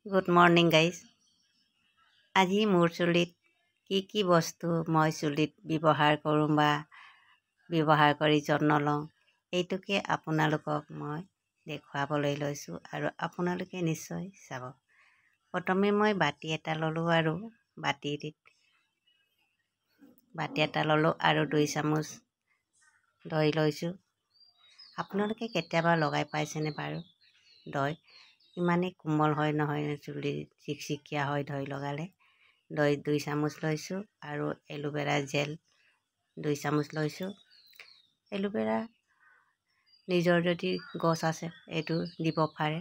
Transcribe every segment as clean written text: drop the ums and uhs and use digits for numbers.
Good morning guys. আজি মোৰ চুলিত কি বস্তু মই চুলিত ব্যৱহাৰ কৰোঁ বা ব্যৱহাৰ কৰি যত্ন লওঁ, এইটোকে আপোনালোকক মই দেখুৱাবলৈ লৈছোঁ আৰু আপোনালোকে নিশ্চয় চাব। প্ৰথমে মই বাতি এটা ল'লোঁ আৰু বাতি এটা ল'লোঁ আৰু 2 চামুচ দৈ লৈছোঁ। আপোনালোকে কেতিয়াবা লগাই পাইছেনে বাৰু দৈ? ইমানেই কোমল হয় নহয়, চুলি চিকচিকীয়া হয় দৈ লগালে। দৈ 2 চামুচ লৈছোঁ আৰু এলোভেৰা জেল 2 চামুচ লৈছোঁ। এলোভেৰা নিজৰ যদি গছ আছে এইটো দিব পাৰে,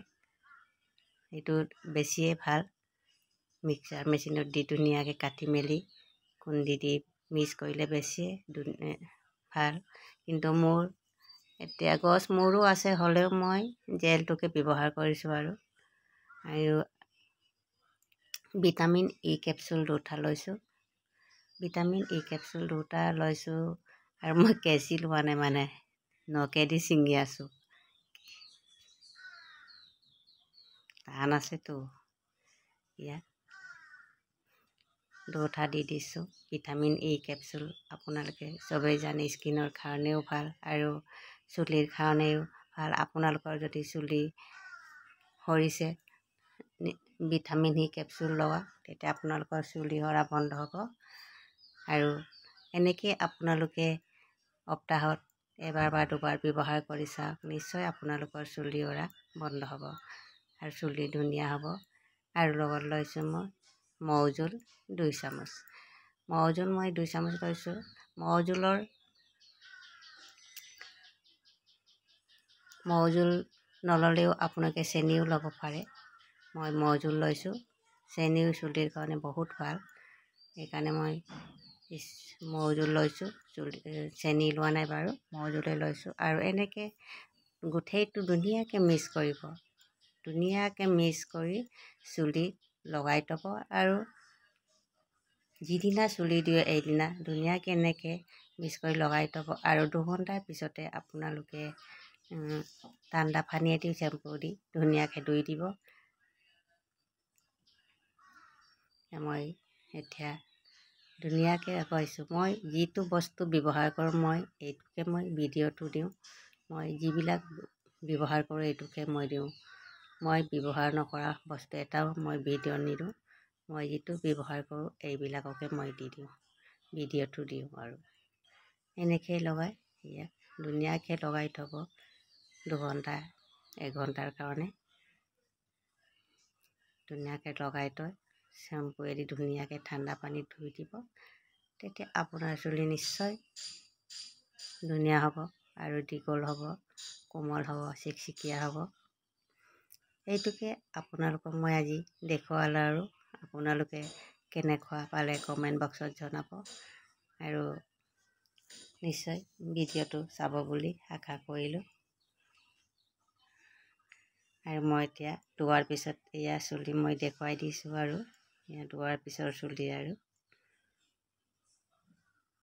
এইটো বেছিয়ে ভাল। মিক্সাৰ মেচিনত দি ধুনীয়াকৈ কাটি মেলি খুন্দি দি মিক্স কৰিলে বেছিয়ে ভাল। কিন্তু মোৰ এতিয়া গছ মোৰো আছে, হ'লেও মই জেলটোকে ব্যৱহাৰ কৰিছোঁ আৰু ভিটামিন ই কেপচুল 2টা লৈছোঁ। ভিটামিন ই কেপচুল 2টা লৈছোঁ আৰু মই কেঁচি লোৱা নাই, মানে নখেদি ছিঙি আছোঁ, টান আছেতো। ইয়াত 2টা দি দিছোঁ ভিটামিন ই কেপচুল। আপোনালোকে চবেই জানে স্কিনৰ কাৰণেও ভাল আৰু চুলিৰ কাৰণেও ভাল। আপোনালোকৰ যদি চুলি সৰিছে, ভিটামিন ই কেপচুল লোৱা, তেতিয়া আপোনালোকৰ চুলি সৰা বন্ধ হ'ব। আৰু এনেকৈ আপোনালোকে সপ্তাহত এবাৰ বা 2বাৰ ব্যৱহাৰ কৰি চাওক, নিশ্চয় আপোনালোকৰ চুলি সৰা বন্ধ হ'ব আৰু চুলি ধুনীয়া হ'ব। আৰু লগত লৈছোঁ মই মৌ জোল 2 চামুচ। মৌ জোল মই 2 চামুচ লৈছোঁ। মৌ জোল নল'লেও আপোনালোকে চেনিও ল'ব পাৰে। মই মৌ জোল লৈছোঁ। চেনিও চুলিৰ কাৰণে বহুত ভাল, সেইকাৰণে মই মৌ জোল লৈছোঁ। চেনি লোৱা নাই বাৰু, মৌ জোলে লৈছোঁ। আৰু এনেকৈ গোটেইটো ধুনীয়াকৈ মিক্স কৰিব। ধুনীয়াকৈ মিক্স কৰি চুলিত লগাই থ'ব আৰু যিদিনা চুলি দিয়ে এইদিনা ধুনীয়াকৈ এনেকৈ মিক্স কৰি লগাই থ'ব আৰু 2 ঘণ্টাৰ পিছতে আপোনালোকে ঠাণ্ডা পানীয়েদি চেম্পু দি ধুনীয়াকৈ ধুই দিব। মই এতিয়া ধুনীয়াকৈ কৈছোঁ, মই যিটো বস্তু ব্যৱহাৰ কৰোঁ মই এইটোকে মই ভিডিঅ'টো দিওঁ। মই যিবিলাক ব্যৱহাৰ কৰোঁ এইটোকে মই দিওঁ। মই ব্যৱহাৰ নকৰা বস্তু এটাও মই ভিডিঅ' নিদিওঁ। মই যিটো ব্যৱহাৰ কৰোঁ এইবিলাককে মই দি দিওঁ, ভিডিঅ'টো দিওঁ। আৰু এনেকৈ লগাই ইয়াত ধুনীয়াকৈ লগাই থ'ব 2 ঘণ্টা 1 ঘণ্টাৰ কাৰণে। ধুনীয়াকৈ লগাই থৈ চেম্পুৱেদি ধুনীয়াকৈ ঠাণ্ডা পানীত ধুই দিব, তেতিয়া আপোনাৰ চুলি নিশ্চয় ধুনীয়া হ'ব আৰু দীঘল হ'ব, কোমল হ'ব, চিকচিকীয়া হ'ব। এইটোকে আপোনালোকক মই আজি দেখুৱালোঁ আৰু আপোনালোকে কেনেকুৱা পালে কমেণ্ট বক্সত জনাব আৰু নিশ্চয় ভিডিঅ'টো চাব বুলি আশা কৰিলোঁ। আৰু মই এতিয়া ধোৱাৰ পিছত এয়া চুলি মই দেখুৱাই দিছোঁ আৰু এয়া ধোৱাৰ পিছৰ চুলি আৰু